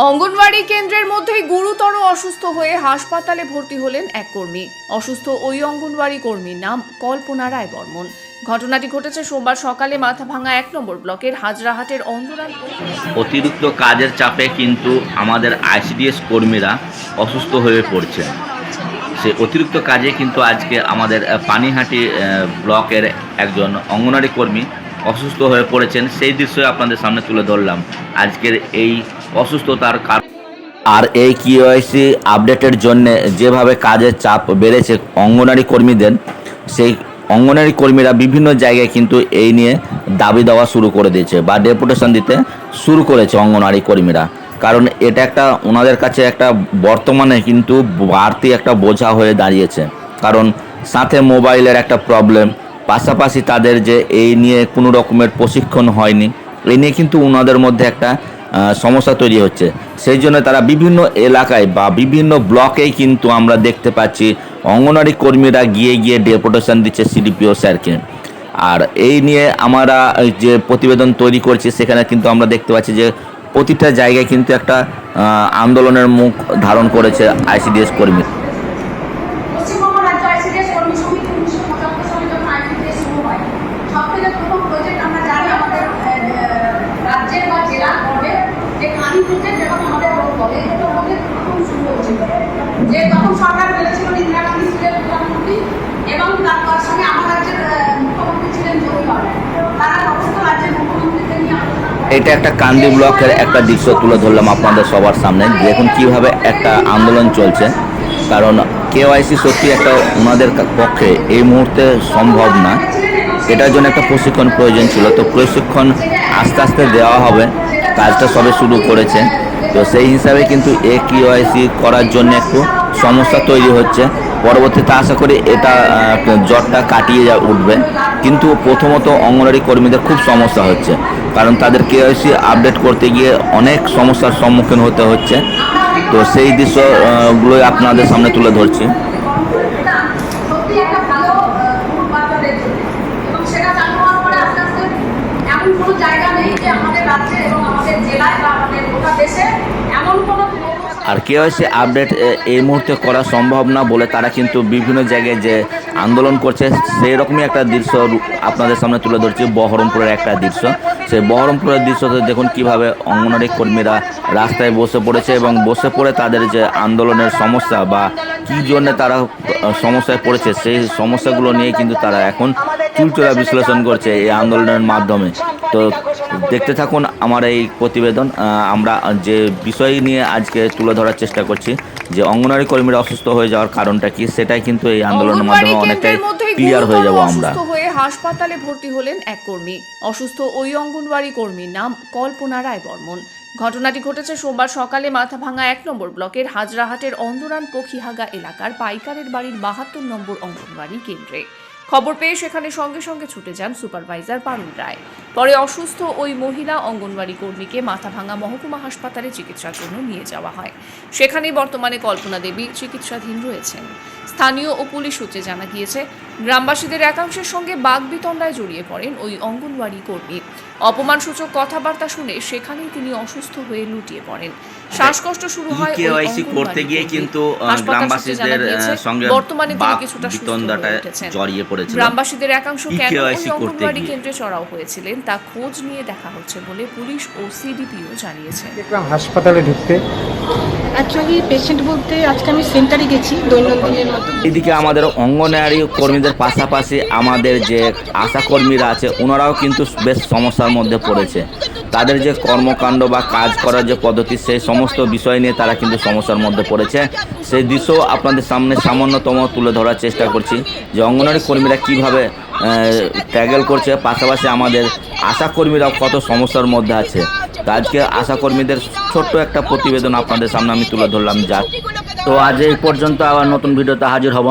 অঙ্গনওয়াড়ি কেন্দ্রের মধ্যেই গুরুতর অসুস্থ হয়ে হাসপাতালে ভর্তি হলেন এক কর্মী। অসুস্থ ওই অঙ্গনওয়াড়ি কর্মীর নাম কল্পনা রায় বর্মন। ঘটনাটি ঘটেছে সোমবার সকালে মাথাভাঙা 1 নম্বর ব্লকের হাজরাহাটের অন্দরান। অতিরিক্ত কাজের চাপে কিন্তু আমাদের আইসিডিএস কর্মীরা অসুস্থ হয়ে পড়ছে। সে অতিরিক্ত কাজে কিন্তু আজকে আমাদের পানিহাটি ব্লকের একজন অঙ্গনওয়াড়ি কর্মী অসুস্থ হয়ে পড়েছেন। সেই দৃশ্যই আপনাদের সামনে তুলে ধরলাম আজকের এই অসুস্থতার কারণ। আর এই কেওয়াইসি আপডেটের জন্য যেভাবে কাজের চাপ বেড়েছে অঙ্গনওয়াড়ি কর্মীদের, সেই অঙ্গনওয়াড়ি কর্মীরা বিভিন্ন জায়গায় কিন্তু এই নিয়ে দাবি দেওয়া শুরু করে দিয়েছে বা ডেপুটেশন দিতে শুরু করেছে অঙ্গনওয়াড়ি কর্মীরা। কারণ এটা একটা ওনাদের কাছে একটা বর্তমানে কিন্তু বাড়তি একটা বোঝা হয়ে দাঁড়িয়েছে। কারণ সাথে মোবাইলের একটা প্রবলেম, পাশাপাশি তাদের যে এই নিয়ে কোনো রকমের প্রশিক্ষণ হয়নি, এই নিয়ে কিন্তু ওনাদের মধ্যে একটা সমস্যা তৈরি হচ্ছে। সেই জন্য তারা বিভিন্ন এলাকায় বা বিভিন্ন ব্লকেই কিন্তু আমরা দেখতে পাচ্ছি অঙ্গনওয়াড়ি কর্মীরা গিয়ে গিয়ে ডেপুটেশন দিচ্ছে সিডিপিও স্যারকে। আর এই নিয়ে আমরা যে প্রতিবেদন তৈরি করছি সেখানে কিন্তু আমরা দেখতে পাচ্ছি যে প্রতিটা জায়গায় কিন্তু একটা আন্দোলনের মুখ ধারণ করেছে আইসিডিএস কর্মী। পশ্চিমবঙ্গ রাজ্য আইসিডিএস কর্মী সমিতি 1975 সালে যখন আইসিডিএস শুরু হয়, সবথেকে প্রথম প্রজেক্ট আমরা জানি আমাদের রাজ্যের বা জেলার পর্বে যে খালি প্রজেক্ট এবং আমাদের রোড বলে এই দুটো প্রজেক্ট প্রথম শুরু হয়েছিল। যে তখন সরকার বলেছিল ইন্দিরা গান্ধী ছিলেন প্রধানমন্ত্রী এবং তার সঙ্গে আমার রাজ্যের মুখ্যমন্ত্রী ছিলেন জ্যোতি বাবু। তারা সমস্ত রাজ্যের মুখ্যমন্ত্রীদের নিয়ে আলোচনা করে। এটা একটা কান্দি ব্লকের একটা দৃশ্য তুলে ধরলাম আপনাদের সবার সামনে, দেখুন কিভাবে একটা আন্দোলন চলছে। কারণ কেওয়াইসি সত্যি একটা ওনাদের পক্ষে এই মুহূর্তে সম্ভব না, এটার জন্য একটা প্রশিক্ষণ প্রয়োজন ছিল। তো প্রশিক্ষণ আস্তে আস্তে দেওয়া হবে, কাজটা সবে শুরু করেছে। তো সেই হিসাবে কিন্তু এই কেওয়াইসি করার জন্য একটু সমস্যা তৈরি হচ্ছে। পরবর্তীতে আশা করি এটা জটটা কাটিয়ে উঠবে। কিন্তু প্রথমত অঙ্গনওয়াড়ি কর্মীদের খুব সমস্যা হচ্ছে, কারণ তাদের কেওয়াইসি আপডেট করতে গিয়ে অনেক সমস্যার সম্মুখীন হতে হচ্ছে। তো সেই দৃশ্যগুলোই আপনাদের সামনে তুলে ধরছি। সত্যি একটা ভালো বাচ্চাদের জন্য, এবং সেটা চালু হওয়ার পরে আস্তে আস্তে এমন কোনো জায়গা নেই যে আমাদের রাজ্যে এবং আমাদের জেলায় বা আমাদের গোটা দেশে এমন কোনো। আর কেওয়াইসি আপডেট এই মুহূর্তে করা সম্ভব না বলে তারা কিন্তু বিভিন্ন জায়গায় যে আন্দোলন করছে সেই রকমই একটা দৃশ্য আপনাদের সামনে তুলে ধরছি। বহরমপুরের একটা দৃশ্য, সেই বহরমপুরের দৃশ্যতে দেখুন কিভাবে অঙ্গনওয়াড়ি কর্মীরা রাস্তায় বসে পড়েছে এবং বসে পড়ে তাদের যে আন্দোলনের সমস্যা বা কী জন্য তারা সমস্যায় পড়েছে সেই সমস্যাগুলো নিয়ে কিন্তু তারা এখন চুলচোরা বিশ্লেষণ করছে এই আন্দোলনের মাধ্যমে। তো দেখতে থাকুন আমার এই প্রতিবেদন। আমরা যে বিষয় নিয়ে আজকে তুলে ধরার চেষ্টা করছি যে অঙ্গনওয়াড়ি কর্মীরা অসুস্থ হয়ে যাওয়ার কারণটা কি, সেটাই কিন্তু এই আন্দোলনের মাধ্যমে অনেকটাই ক্লিয়ার হয়ে যাব আমরা। অসুস্থ হয়ে হাসপাতালে ভর্তি হলেন এক কর্মী। অসুস্থ ওই অঙ্গনওয়াড়ি কর্মীর নাম কল্পনা রায় বর্মন। ঘটনাটি ঘটেছে সোমবার সকালে মাথাভাঙা 1 নম্বর ব্লকের হাজরাহাটের অন্দরান পখিহাগা এলাকার পাইকারের বাড়ির 72 নম্বর অঙ্গনওয়াড়ি কেন্দ্রে। খবর পেয়ে সেখানে সঙ্গে সঙ্গে ছুটে যান সুপারভাইজার পারুল রায়। পরে অসুস্থ ওই মহিলা অঙ্গনওয়াড়ি কর্মীকে মাথাভাঙা মহকুমা হাসপাতালে চিকিৎসার জন্য নিয়ে যাওয়া হয়। সেখানেই বর্তমানে কল্পনা দেবী চিকিৎসাধীন রয়েছেন। স্থানীয় ও পুলিশ সূত্রে জানা গিয়েছে, গ্রামবাসীদের একাংশের সঙ্গে বাগবিতণ্ডায় জড়িয়ে পড়েন ওই অঙ্গনওয়াড়ি কর্মী। অপমানসূচক কথাবার্তা শুনে সেখানেই তিনি অসুস্থ হয়ে লুটিয়ে পড়েন। শ্বাসকষ্ট শুরু হয় কেওয়াইসি করতে গিয়ে কিন্তু গ্রামবাসীদের সঙ্গে বর্তমানে তিনি কিছুটা বিতণ্ডাটায় জড়িয়ে পড়েছিল। গ্রামবাসীদের একাংশ কেন ওই অঙ্গনওয়াড়ি কেন্দ্রে চড়াও হয়েছিলেন তা খোঁজ নিয়ে দেখা হচ্ছে বলে পুলিশ ও সিডিপিও জানিয়েছে। দেখলাম হাসপাতালে ঢুকতে। অ্যাকচুয়ালি পেশেন্ট বলতে আজকে আমি সেন্টারে গেছি দৈনন্দিনের মতো। এদিকে আমাদের অঙ্গনওয়াড়ি কর্মীদের পাশাপাশি আমাদের যে আশা কর্মীরা আছে ওনারাও কিন্তু বেশ সমস্যার মধ্যে পড়েছে। তাদের যে কর্মকাণ্ড বা কাজ করার যে পদ্ধতি সেই সমস্ত বিষয় নিয়ে তারা কিন্তু সমস্যার মধ্যে পড়েছে। সেই দৃশ্য আপনাদের সামনে সামান্যতম তুলে ধরার চেষ্টা করছি যে অঙ্গনওয়াড়ি কর্মীরা কীভাবে ট্যাগেল করছে, পাশাপাশি আমাদের আশা কর্মীরাও কত সমস্যার মধ্যে আছে। আজকে আশা কর্মীদের ছোট্ট একটা প্রতিবেদন আপনাদের সামনে আমি তুলে ধরলাম। তো আজ এই পর্যন্ত, আবার নতুন ভিডিওতে হাজির হব।